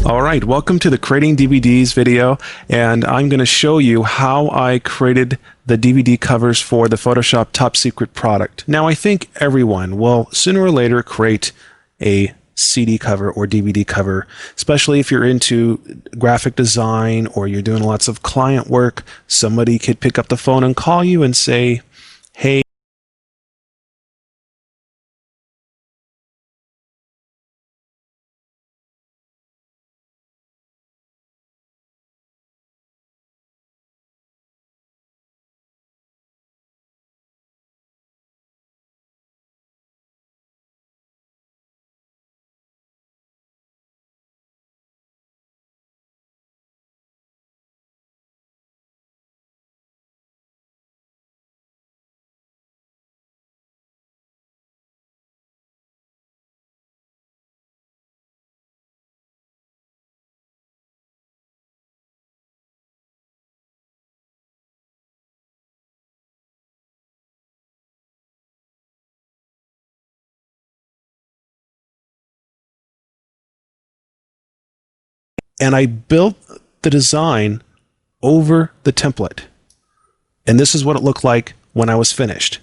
All right, welcome to the Creating DVDs video, and I'm going to show you how I created the DVD covers for the Photoshop Top Secret product. Now, I think everyone will sooner or later create a CD cover or DVD cover, especially if you're into graphic design or you're doing lots of client work. Somebody could pick up the phone and call you and say, hey, and I built the design over the template. And this is what it looked like when I was finished.